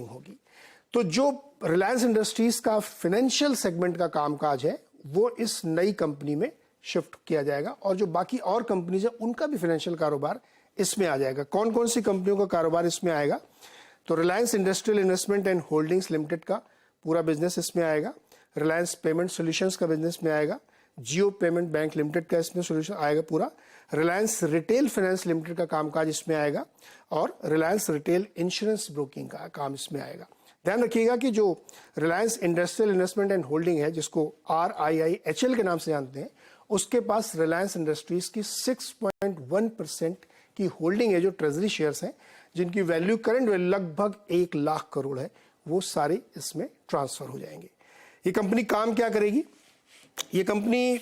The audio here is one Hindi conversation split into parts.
होगी। तो जो रिलायंस इंडस्ट्रीज का फाइनेंशियल सेगमेंट का कामकाज है वो इस नई कंपनी में शिफ्ट किया जाएगा और जो बाकी और कंपनीज है उनका भी फाइनेंशियल कारोबार इसमें आ जाएगा। कौन कौन सी कंपनियों का कारोबार इसमें आएगा? तो Reliance industrial investment and holdings limited का पूरा बिजनेस इसमें आएगा, रिलायंस पेमेंट सॉल्यूशंस का बिजनेस में आएगा, जियो पेमेंट बैंक लिमिटेड का इसमें सोल्यूशन आएगा पूरा, रिलायंस रिटेल फाइनेंस लिमिटेड का कामकाज इसमें आएगा और रिलायंस रिटेल इंश्योरेंस ब्रोकिंग का काम इसमें आएगा। ध्यान रखिएगा कि जो Reliance industrial investment and holding है, जिसको RIIHL के नाम से जानते हैं, उसके पास रिलायंस इंडस्ट्रीज की 6.1% की होल्डिंग है, जो ट्रेजरी शेयर्स हैं, जिनकी वैल्यू करंट वैल्यू लगभग 1 लाख करोड़ है, वो सारे इसमें ट्रांसफर हो जाएंगे। ये कंपनी काम क्या करेगी? ये कंपनी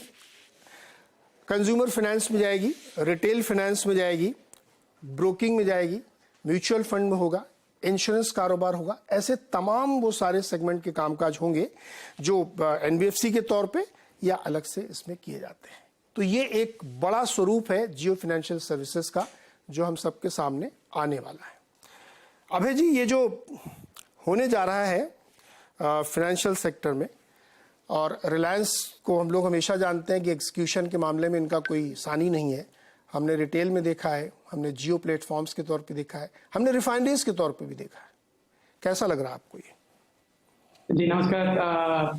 कंज्यूमर फाइनेंस में जाएगी, रिटेल फाइनेंस में जाएगी, ब्रोकिंग में जाएगी, म्यूचुअल फंड में होगा, इंश्योरेंस कारोबार होगा, ऐसे तमाम वो सारे सेगमेंट के कामकाज होंगे जो NBFC के तौर पे या अलग से इसमें किए जाते हैं। तो ये एक बड़ा स्वरूप है जियो फाइनेंशियल सर्विसेज का जो हम सबके सामने आने वाला है। अभय जी, ये जो होने जा रहा है फाइनेंशियल सेक्टर में, और रिलायंस को हम लोग हमेशा जानते हैं कि एग्जीक्यूशन के मामले में इनका कोई सानी नहीं है। हमने रिटेल में देखा है, हमने जियो प्लेटफॉर्म्स के तौर पे देखा है, हमने रिफाइनरीज के तौर पे भी देखा है। कैसा लग रहा है आपको ये? जी नमस्कार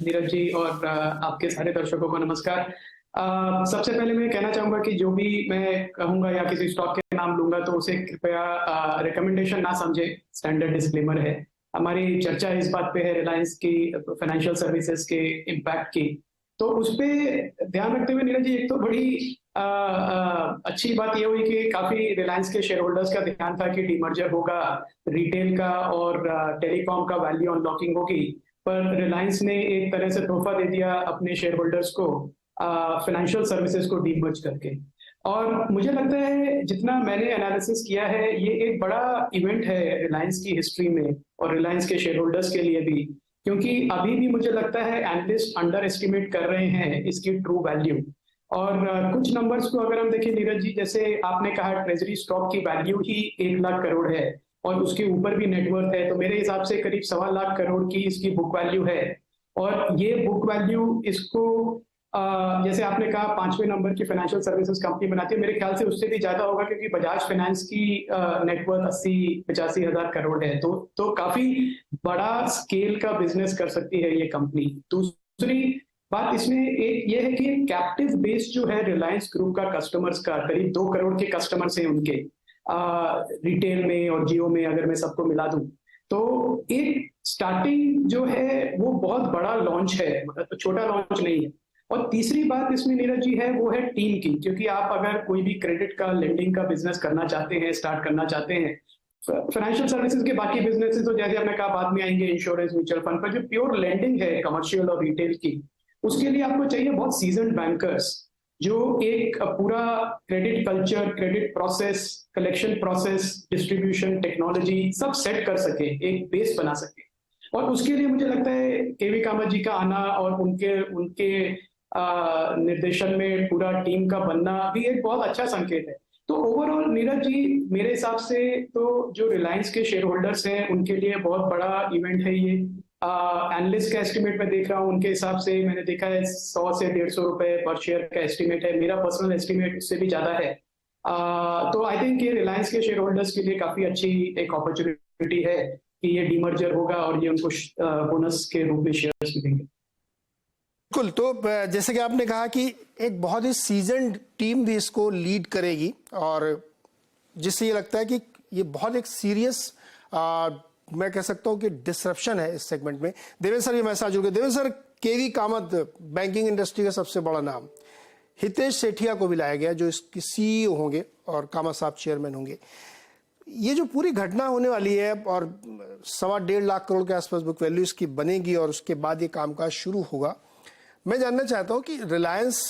नीरज जी, और आपके सारे दर्शकों को नमस्कार। सबसे पहले मैं कहना चाहूंगा कि जो भी मैं कहूंगा या किसी स्टॉक के नाम लूंगा तो उसे कृपया रिकमेंडेशन ना समझे, स्टैंडर्ड डिस्क्लेमर है। हमारी चर्चा इस बात पे है रिलायंस की फाइनेंशियल सर्विसेज के इम्पैक्ट की, तो उस पर ध्यान रखते हुए नीरज जी, एक तो बड़ी अच्छी बात ये हुई कि काफी रिलायंस के शेयर होल्डर्स का ध्यान था कि डीमर्जर होगा, रिटेल का और टेलीकॉम का वैल्यू अनलॉकिंग होगी, पर रिलायंस ने एक तरह से तोहफा दे दिया अपने शेयर होल्डर्स को फाइनेंशियल सर्विसेज को डीमर्ज करके। और मुझे लगता है जितना मैंने एनालिसिस किया है, ये एक बड़ा इवेंट है रिलायंस की हिस्ट्री में और रिलायंस के शेयर होल्डर्स के लिए भी, क्योंकि अभी भी मुझे लगता है एनालिस्ट अंडर एस्टिमेट कर रहे हैं इसकी ट्रू वैल्यू। और कुछ नंबर्स को अगर हम देखें नीरज जी, जैसे आपने कहा ट्रेजरी स्टॉक की वैल्यू ही 1 लाख करोड़ है और उसके ऊपर भी नेटवर्थ है, तो मेरे हिसाब से करीब 1.25 लाख करोड़ की इसकी बुक वैल्यू है। और ये बुक वैल्यू इसको जैसे आपने कहा 5वें नंबर की फाइनेंशियल सर्विसेज कंपनी बनाती है, मेरे ख्याल से उससे भी ज्यादा होगा, क्योंकि बजाज फाइनेंस की नेटवर्थ 80-85 हजार करोड़ है। तो काफी बड़ा स्केल का बिजनेस कर सकती है ये कंपनी। दूसरी बात इसमें एक ये है कि कैप्टिव बेस जो है रिलायंस ग्रुप का कस्टमर्स का, करीब 2 करोड़ के कस्टमर्स हैं उनके रिटेल में और जियो में, अगर मैं सबको मिला दूं तो एक स्टार्टिंग जो है वो बहुत बड़ा लॉन्च है, मतलब छोटा लॉन्च नहीं है। और तीसरी बात इसमें नीरज जी है वो है टीम की, क्योंकि आप अगर कोई भी क्रेडिट का लेंडिंग का बिजनेस करना चाहते हैं, स्टार्ट करना चाहते हैं, फाइनेंशियल सर्विसेज के बाकी बिजनेसेस तो जैसे हमने कहा बाद में आएंगे, इंश्योरेंस, म्यूचुअल फंड, पर जो प्योर लेंडिंग है कमर्शियल और रिटेल की, उसके लिए आपको चाहिए बहुत सीजन्ड बैंकर्स जो एक पूरा credit culture, credit process, collection process, distribution, technology सब सेट कर सके, एक बेस बना सके। और उसके लिए मुझे लगता है KV कामत जी का आना और उनके निर्देशन में पूरा टीम का बनना भी एक बहुत अच्छा संकेत है। तो ओवरऑल नीरज जी, मेरे हिसाब से तो जो रिलायंस के शेयर होल्डर्स हैं उनके लिए बहुत बड़ा इवेंट है ये। एनालिस्ट का एस्टिमेट मैं देख रहा हूँ, उनके हिसाब से मैंने देखा है 100 से 150 रुपए पर शेयर का एस्टिमेट है, मेरा पर्सनल एस्टिमेट उससे भी ज्यादा है। तो आई थिंक ये रिलायंस के शेयर होल्डर्स के लिए काफी अच्छी एक अपॉर्चुनिटी है कि ये डीमर्जर होगा और ये उनको बोनस के रूप में शेयर्स भी देंगे। बिल्कुल। तो जैसे कि आपने कहा कि एक बहुत ही सीजन्ड टीम भी इसको लीड करेगी, और जिससे ये लगता है कि ये बहुत एक सीरियस मैं कह सकता हूं कि डिसरप्शन है इस सेगमेंट में। देवेंद्र सर, ये मैसेज हो गया। Devendra sir, KV Kamat banking industry का सबसे बड़ा नाम, हितेश सेठिया को भी लाया गया जो इसकी CEO होंगे और कामत साहब चेयरमैन होंगे। ये जो पूरी घटना होने वाली है और 1.25 लाख करोड़ के आसपास बुक वैल्यू इसकी बनेगी और उसके बाद ये कामकाज शुरू होगा, मैं जानना चाहता हूं कि रिलायंस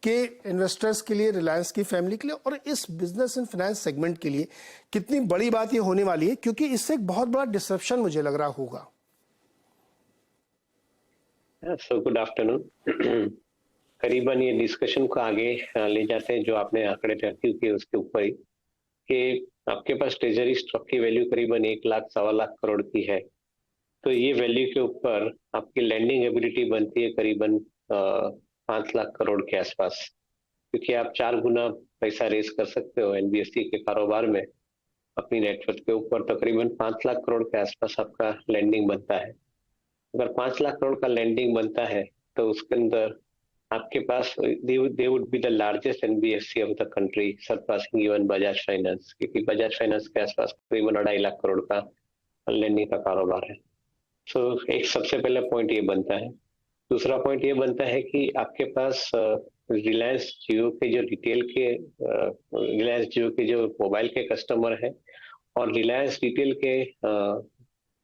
के इन्वेस्टर्स के लिए, रिलायंस की फैमिली के लिए और इस बिजनेस एंड फाइनेंस सेगमेंट के लिए कितनी बड़ी बात ये होने वाली है, क्योंकि इससे एक बहुत बड़ा डिसरप्शन मुझे लग रहा होगा। So good afternoon. करीबन ये डिस्कशन को आगे ले जाते हैं जो आपने आंकड़े रखे किए उसके ऊपर ही, कि आपके पास ट्रेजरी स्टॉक की वैल्यू करीबन 1 लाख 1.25 लाख करोड़ की है, तो ये वैल्यू के ऊपर आपकी लैंडिंग एबिलिटी बनती है करीबन 5 लाख करोड़ के आसपास, क्योंकि आप 4 गुना पैसा रेज कर सकते हो एनबीएफसी के कारोबार में अपनी नेटवर्थ के ऊपर। तकरीबन 5 लाख करोड़ के आसपास आपका लैंडिंग बनता है। अगर 5 लाख करोड़ का लैंडिंग बनता है तो उसके अंदर आपके पास they would be the largest NBFC of the country, surpassing even Bajaj Finance, क्योंकि बजाज फाइनेंस के आसपास करीबन 2.5 लाख करोड़ का लैंडिंग का कारोबार है। सो एक सबसे पहला पॉइंट ये बनता है। दूसरा पॉइंट ये बनता है कि आपके पास रिलायंस जियो के जो रिलायंस जियो के जो मोबाइल के कस्टमर है और रिलायंस रिटेल के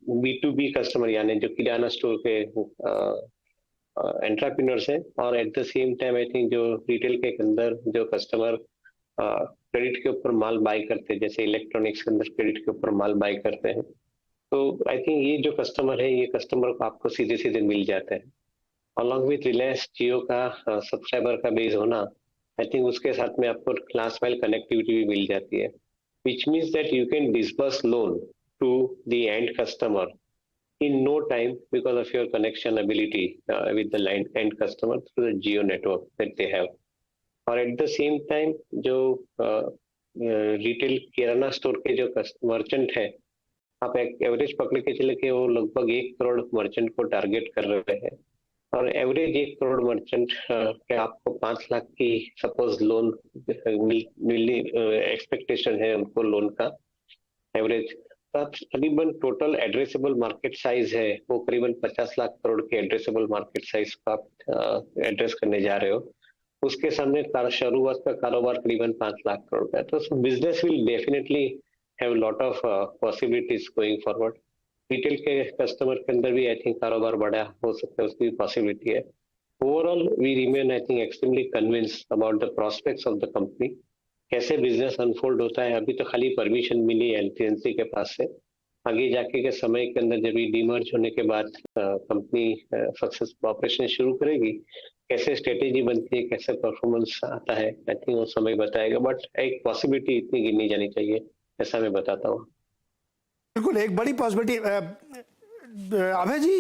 B2B कस्टमर, यानी जो किराना स्टोर के एंटरप्रेन्योर्स हैं, और at the same time I think जो रिटेल के अंदर जो कस्टमर क्रेडिट के ऊपर माल बाय करते हैं, जैसे इलेक्ट्रॉनिक्स के अंदर क्रेडिट के ऊपर माल बाय करते हैं, तो आई थिंक ये जो कस्टमर है, ये कस्टमर को आपको सीधे सीधे मिल जाते हैं। अलॉन्ग विथ रिलायंस जियो का सब्सक्राइबर का बेस होना, आई थिंक उसके साथ में आपको लास्ट माइल कनेक्टिविटी भी मिल जाती है, which means that you can disburse loan to the end customer in no time because of your connection ability with the end customer through the Jio network that they have. और at the same time जो रिटेल किराना स्टोर के जो मर्चेंट है, आप एक एवरेज पकड़ के चले कि वो लगभग 1 करोड़ मर्चेंट को टारगेट कर रहे हैं, और एवरेज 1 करोड़ मर्चेंट के आपको 5 लाख की सपोज लोन मिलने एक्सपेक्टेशन है उनको लोन का एवरेज, करीबन टोटल एड्रेसेबल मार्केट साइज है वो करीबन 50 लाख करोड़ के एड्रेसेबल मार्केट साइज का आप एड्रेस करने जा रहे हो। उसके सामने शुरुआत का कारोबार करीबन 5 लाख करोड़ का है, तो business will definitely have lot of possibilities going forward. Retail के कस्टमर के अंदर भी आई थिंक कारोबार बड़ा हो सकता है, उसकी भी पॉसिबिलिटी है। Overall we remain I think extremely convinced about the prospects of the company. कैसे बिजनेस अनफोल्ड होता है, अभी तो खाली परमिशन मिली है एलटीएनसी के पास से, आगे जाके के समय के अंदर जब ये डीमर्ज होने के बाद कंपनी सक्सेस ऑपरेशन शुरू करेगी, कैसे स्ट्रेटेजी बनती है, कैसे परफॉर्मेंस आता है, आई थिंक वो समय बताएगा, बट एक पॉसिबिलिटी इतनी गिनी जानी चाहिए, ऐसा मैं बताता हूँ। बिल्कुल एक बड़ी पॉसिबिलिटी। अभय जी,